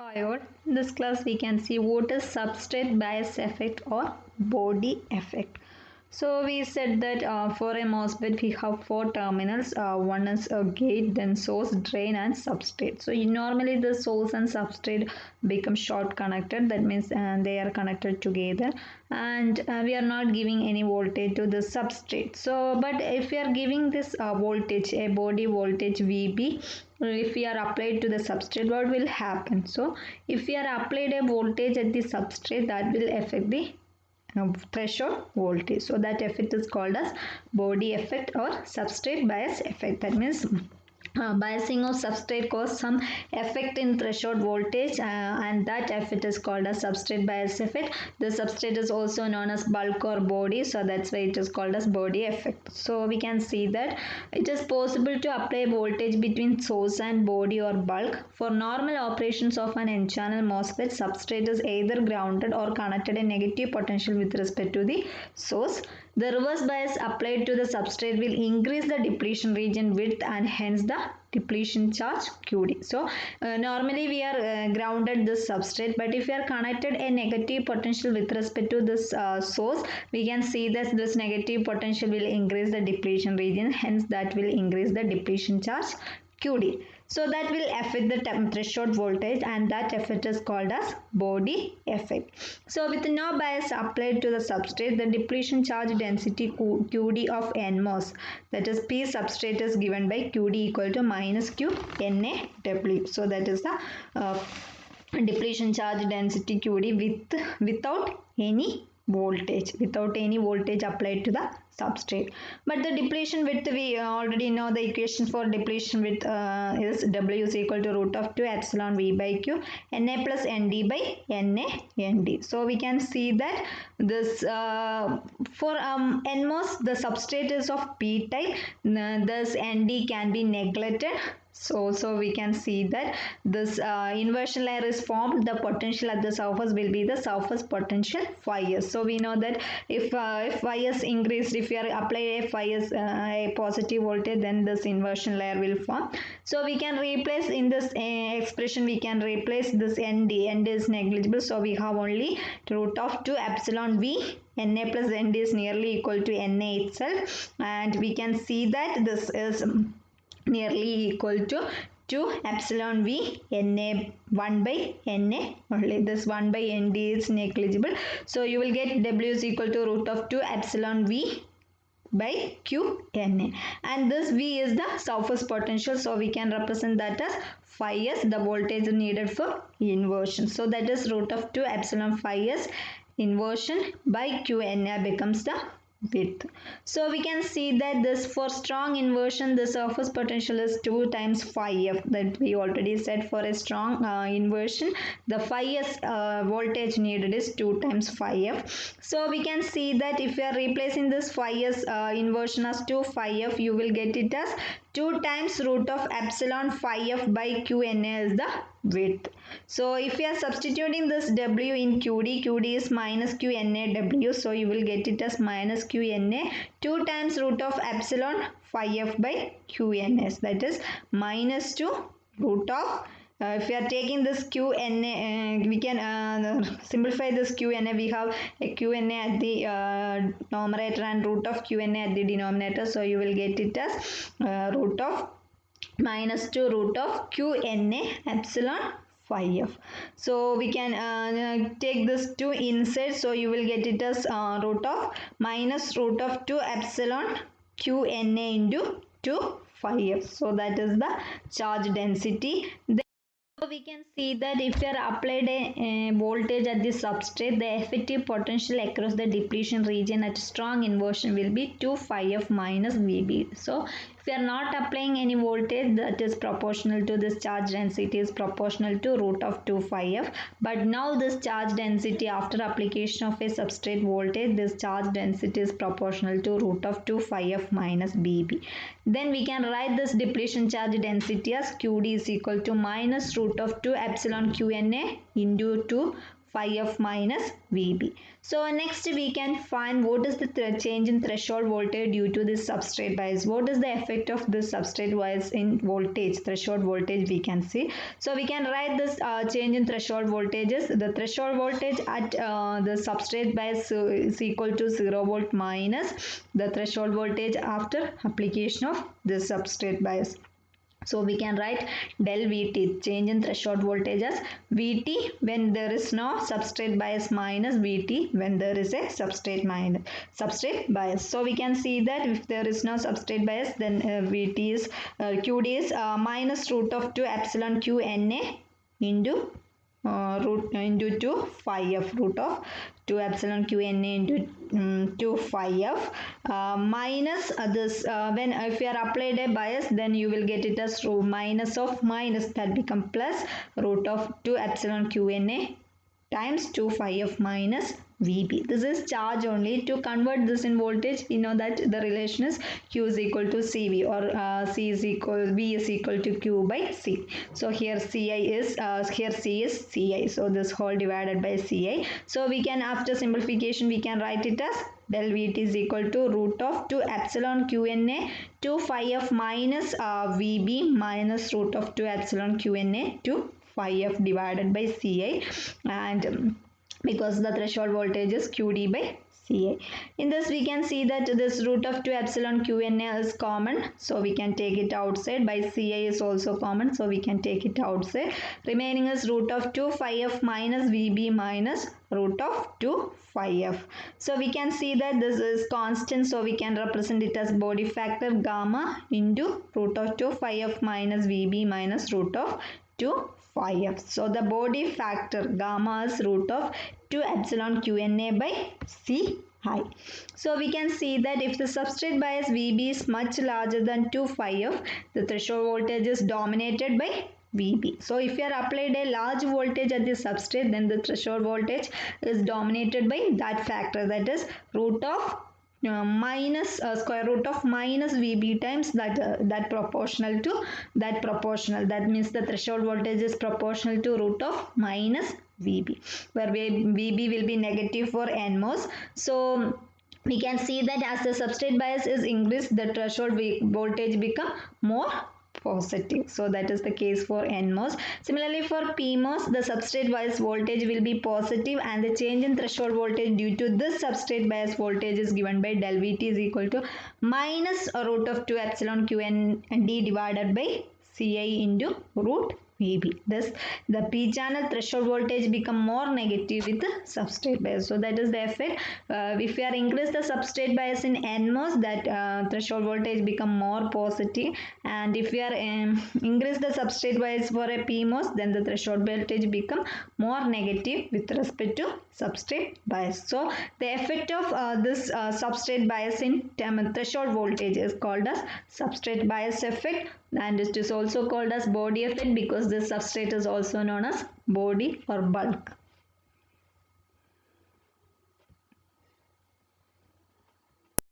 Hi all. In this class we can see what is substrate bias effect or body effect. So we said that for a MOSFET we have four terminals. One is a gate, then source, drain and substrate. So normally the source and substrate become short connected. That means they are connected together, and we are not giving any voltage to the substrate. So but if we are giving this voltage, a body voltage VB, if we are applied to the substrate, what will happen? So if we are applied a voltage at the substrate, that will affect the threshold voltage. So that effect is called as body effect or substrate bias effect. That means biasing of substrate cause some effect in threshold voltage, and that effect is called as substrate bias effect. The substrate is also known as bulk or body, so that's why it is called as body effect. So we can see that it is possible to apply voltage between source and body or bulk. For normal operations of an n-channel MOSFET, substrate is either grounded or connected a negative potential with respect to the source. The reverse bias applied to the substrate will increase the depletion region width and hence the depletion charge QD. So normally we are grounded this substrate, but if we are connected a negative potential with respect to this source, we can see that this negative potential will increase the depletion region, hence that will increase the depletion charge QD. So that will affect the threshold voltage, and that effect is called as body effect. So with no bias applied to the substrate, the depletion charge density QD of NMOS, that is P substrate, is given by QD equal to minus Q NAW. So that is the depletion charge density QD without any voltage, applied to the substrate. But the depletion width, we already know the equation for depletion width is W is equal to root of 2 epsilon V by Q Na plus Nd by Na Nd. So we can see that this for NMOS the substrate is of P type, thus Nd can be neglected. So we can see that this inversion layer is formed. The potential at the surface will be the surface potential phi s. So we know that if phi s increased, if we are apply a phi s a positive voltage, then this inversion layer will form. So we can replace in this expression, we can replace this Nd. Nd is negligible, so we have only root of 2 epsilon V. Na plus Nd is nearly equal to Na itself, and we can see that this is nearly equal to 2 epsilon V Na 1 by Na only. This 1 by Nd is negligible. So you will get W is equal to root of 2 epsilon V by Q Na, and this V is the surface potential, so we can represent that as phi s, the voltage needed for inversion. So that is root of 2 epsilon phi s inversion by Q Na becomes the width. So we can see that this, for strong inversion, the surface potential is 2 times phi f, that we already said. For a strong inversion, the phi s voltage needed is 2 times phi f. So we can see that if we are replacing this phi s inversion as 2 phi f, you will get it as 2 times root of epsilon phi f by Q Na is the width. So if we are substituting this W in QD, QD is minus Q Na W, so you will get it as minus Q Na 2 times root of epsilon phi f by Q Ns, that is minus 2 root of if we are taking this Q Na, we can simplify this Q Na. We have a Q Na at the numerator and root of Q Na at the denominator, so you will get it as root of minus 2 root of Q Na epsilon phi f. So we can take this 2 inside, so you will get it as root of minus root of 2 epsilon Q Na into 2 phi f. So that is the charge density. So we can see that if you are applied a voltage at the substrate, the effective potential across the depletion region at strong inversion will be 2 phi f minus Vb. So if you are not applying any voltage, that is proportional to this charge density is proportional to root of 2 phi f. But now this charge density, after application of a substrate voltage, this charge density is proportional to root of 2 phi f minus Bb. Then we can write this depletion charge density as QD is equal to minus root of 2 epsilon Q Na into 2 phi f minus Vb. So next we can find what is the change in threshold voltage due to this substrate bias. What is the effect of this substrate bias in voltage, threshold voltage we can see. So we can write this change in threshold voltages. The threshold voltage at the substrate bias is equal to 0 volt minus the threshold voltage after application of this substrate bias. So we can write del Vt, change in threshold voltage, as Vt when there is no substrate bias minus Vt when there is a substrate bias. So we can see that if there is no substrate bias, then Vt is Qd is minus root of 2 epsilon Q Na into root into 2 phi f, root of 2 epsilon Q Na into 2 phi f minus this when if you are applied a bias, then you will get it as minus of minus, that become plus root of 2 epsilon Q Na times 2 phi f minus Vb. This is charge only. To convert this in voltage, we know that the relation is Q is equal to Cv, or V is equal to Q by C. So here Ci is here C is Ci. So this whole divided by Ci. So we can, after simplification, we can write it as del Vt is equal to root of 2 epsilon Qna 2 phi f minus Vb minus root of 2 epsilon Qna 2 phi f divided by Ci, and because the threshold voltage is Qd by Ci. In this we can see that this root of 2 epsilon Qna is common, so we can take it outside. By Ci is also common, so we can take it outside. Remaining is root of 2 phi f minus Vb minus root of 2 phi f. So we can see that this is constant, so we can represent it as body factor gamma into root of 2 phi f minus Vb minus root of 2 phi f. So the body factor gamma is root of 2 epsilon Qna by Ci. So we can see that if the substrate bias Vb is much larger than 2 phi f, the threshold voltage is dominated by Vb. So if you are applied a large voltage at the substrate, then the threshold voltage is dominated by that factor, that is root of minus square root of minus Vb times that proportional to that proportional. That means the threshold voltage is proportional to root of minus Vb, where Vb will be negative for NMOS. So we can see that as the substrate bias is increased, the threshold voltage become more positive. So that is the case for NMOS. Similarly for PMOS, the substrate bias voltage will be positive, and the change in threshold voltage due to this substrate bias voltage is given by del Vt is equal to minus root of 2 epsilon Qnd divided by Ci into root Vb. Thus, the p-channel threshold voltage become more negative with the substrate bias. So that is the effect. If we are increase the substrate bias in NMOS, that threshold voltage become more positive, and if we are increase the substrate bias for a PMOS, then the threshold voltage become more negative with respect to substrate bias. So the effect of this substrate bias in threshold voltage is called as substrate bias effect, and it is also called as body effect because this substrate is also known as body or bulk.